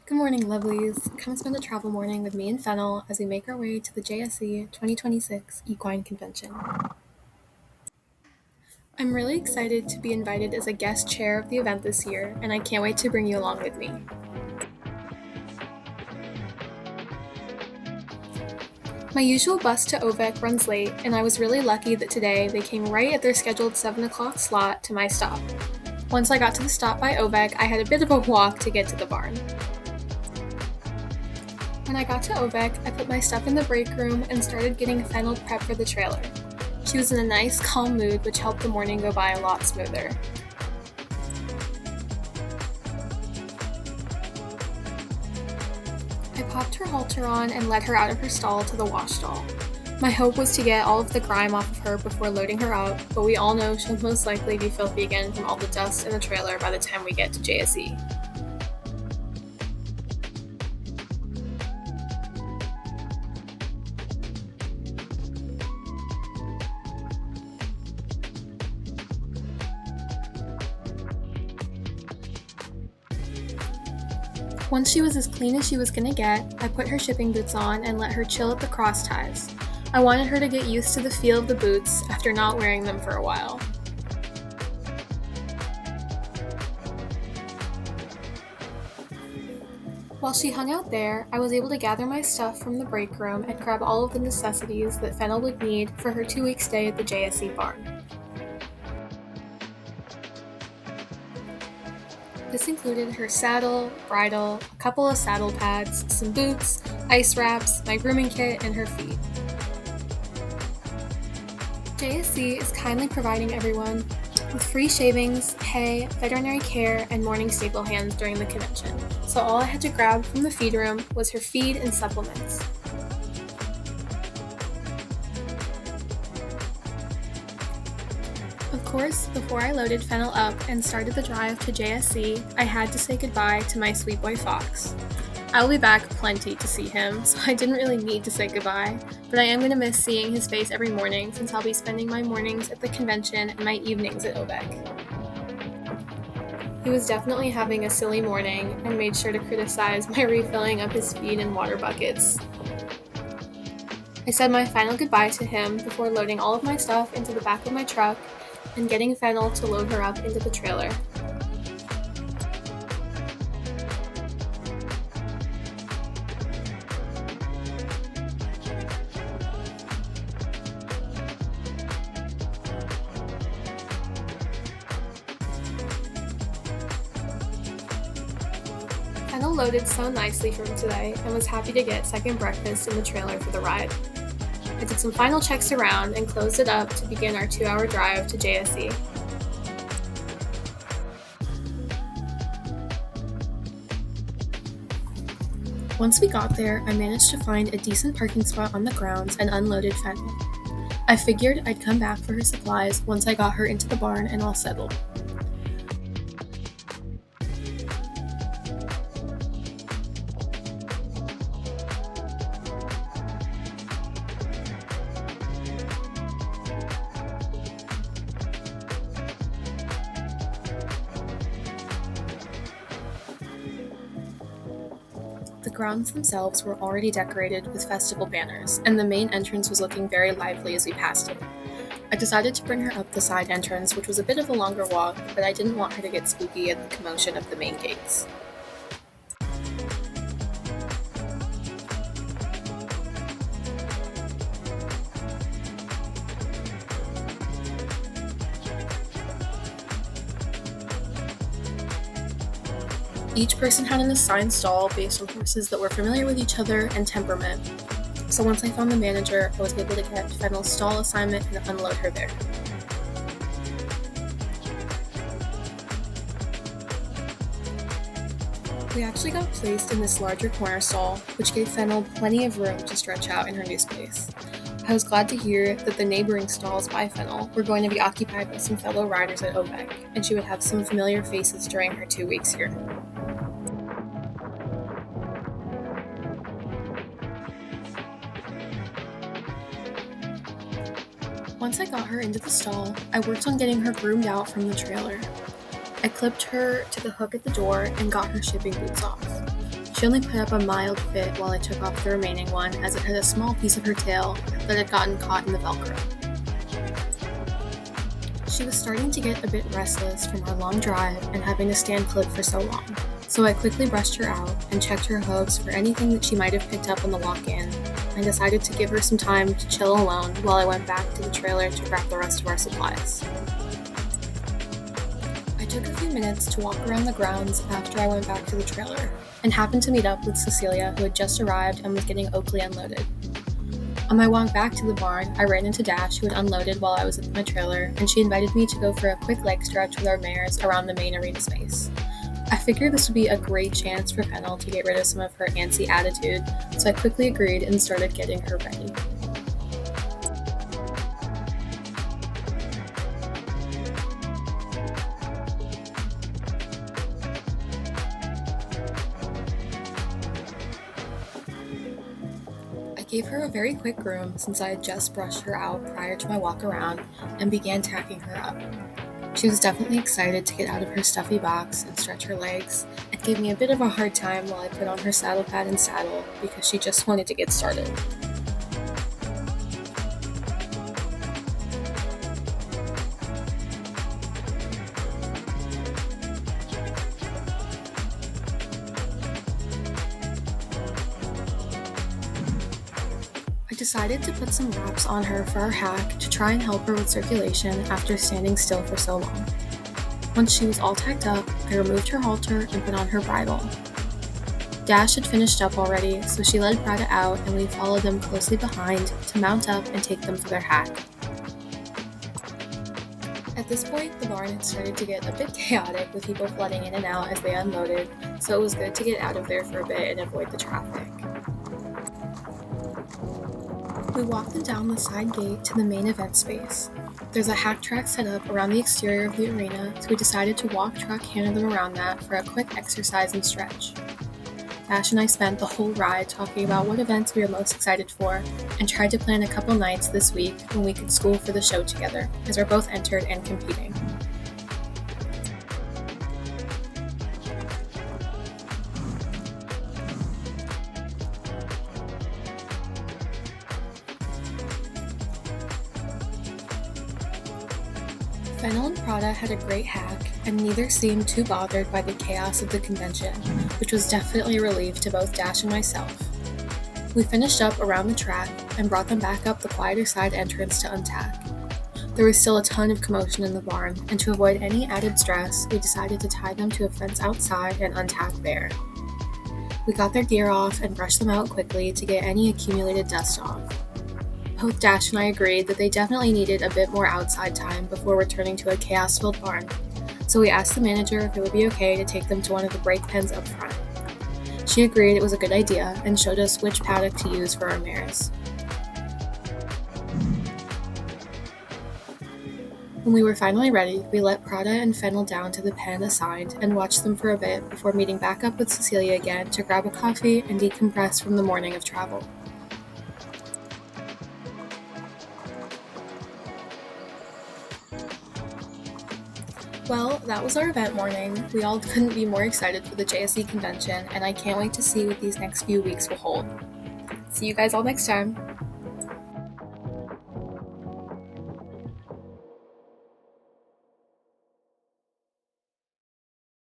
Good morning, lovelies. Come spend a travel morning with me and Fennel as we make our way to the JSE 2026 Equine Convention. I'm really excited to be invited as a guest chair of the event this year, and I can't wait to bring you along with me. My usual bus to OVEC runs late, and I was really lucky that today they came right at their scheduled 7 o'clock slot to my stop. Once I got to the stop by OVEC, I had a bit of a walk to get to the barn. When I got to OVEC, I put my stuff in the break room and started getting Fennel prepped for the trailer. She was in a nice, calm mood, which helped the morning go by a lot smoother. I popped her halter on and led her out of her stall to the wash stall. My hope was to get all of the grime off of her before loading her up, but we all know she'll most likely be filthy again from all the dust in the trailer by the time we get to JSE. Once she was as clean as she was gonna get, I put her shipping boots on and let her chill at the cross ties. I wanted her to get used to the feel of the boots after not wearing them for a while. While she hung out there, I was able to gather my stuff from the break room and grab all of the necessities that Fennel would need for her 2-week stay at the JSE barn. This included her saddle, bridle, a couple of saddle pads, some boots, ice wraps, my grooming kit, and her feed. JSE is kindly providing everyone with free shavings, hay, veterinary care, and morning stable hands during the convention, so all I had to grab from the feed room was her feed and supplements. Of course, before I loaded Fennel up and started the drive to JSE, I had to say goodbye to my sweet boy Fox. I'll be back plenty to see him, so I didn't really need to say goodbye, but I am going to miss seeing his face every morning since I'll be spending my mornings at the convention and my evenings at OVEC. He was definitely having a silly morning and made sure to criticize my refilling of his feed and water buckets. I said my final goodbye to him before loading all of my stuff into the back of my truck and getting Fennel to load her up into the trailer. Fennel loaded so nicely from today and was happy to get second breakfast in the trailer for the ride. I did some final checks around and closed it up to begin our 2-hour drive to JSE. Once we got there, I managed to find a decent parking spot on the grounds and unloaded Fennel. I figured I'd come back for her supplies once I got her into the barn and all settled. The grounds themselves were already decorated with festival banners, and the main entrance was looking very lively as we passed it. I decided to bring her up the side entrance, which was a bit of a longer walk, but I didn't want her to get spooky at the commotion of the main gates. Each person had an assigned stall based on horses that were familiar with each other and temperament. So once I found the manager, I was able to get Fennel's stall assignment and unload her there. We actually got placed in this larger corner stall, which gave Fennel plenty of room to stretch out in her new space. I was glad to hear that the neighboring stalls by Fennel were going to be occupied by some fellow riders at OVEC, and she would have some familiar faces during her 2 weeks here. Once I got her into the stall, I worked on getting her groomed out from the trailer. I clipped her to the hook at the door and got her shipping boots off. She only put up a mild fit while I took off the remaining one, as it had a small piece of her tail that had gotten caught in the Velcro. She was starting to get a bit restless from our long drive and having to stand put for so long, so I quickly brushed her out and checked her hooves for anything that she might have picked up on the walk-in, and decided to give her some time to chill alone while I went back to the trailer to grab the rest of our supplies. I took a few minutes to walk around the grounds after I went back to the trailer, and happened to meet up with Cecilia, who had just arrived and was getting Oakley unloaded. On my walk back to the barn, I ran into Dash, who had unloaded while I was at my trailer, and she invited me to go for a quick leg stretch with our mares around the main arena space. I figured this would be a great chance for Fennel to get rid of some of her antsy attitude, so I quickly agreed and started getting her ready. I gave her a very quick groom since I had just brushed her out prior to my walk around and began tacking her up. She was definitely excited to get out of her stuffy box and stretch her legs, and gave me a bit of a hard time while I put on her saddle pad and saddle because she just wanted to get started. I decided to put some wraps on her for our hack to try and help her with circulation after standing still for so long. Once she was all tacked up, I removed her halter and put on her bridle. Dash had finished up already, so she led Prada out and we followed them closely behind to mount up and take them for their hack. At this point, the barn had started to get a bit chaotic with people flooding in and out as they unloaded, so it was good to get out of there for a bit and avoid the traffic. We walked them down the side gate to the main event space. There's a hack track set up around the exterior of the arena, so we decided to walk truck handle them around that for a quick exercise and stretch. Dash and I spent the whole ride talking about what events we were most excited for, and tried to plan a couple nights this week when we could school for the show together, as we're both entered and competing. Fennel and Prada had a great hack, and neither seemed too bothered by the chaos of the convention, which was definitely a relief to both Dash and myself. We finished up around the track and brought them back up the quieter side entrance to untack. There was still a ton of commotion in the barn, and to avoid any added stress, we decided to tie them to a fence outside and untack there. We got their gear off and brushed them out quickly to get any accumulated dust off. Both Dash and I agreed that they definitely needed a bit more outside time before returning to a chaos-filled barn, so we asked the manager if it would be okay to take them to one of the break pens up front. She agreed it was a good idea and showed us which paddock to use for our mares. When we were finally ready, we let Prada and Fennel down to the pen assigned and watched them for a bit before meeting back up with Cecilia again to grab a coffee and decompress from the morning of travel. Well, that was our event morning. We all couldn't be more excited for the JSE convention, and I can't wait to see what these next few weeks will hold. See you guys all next time!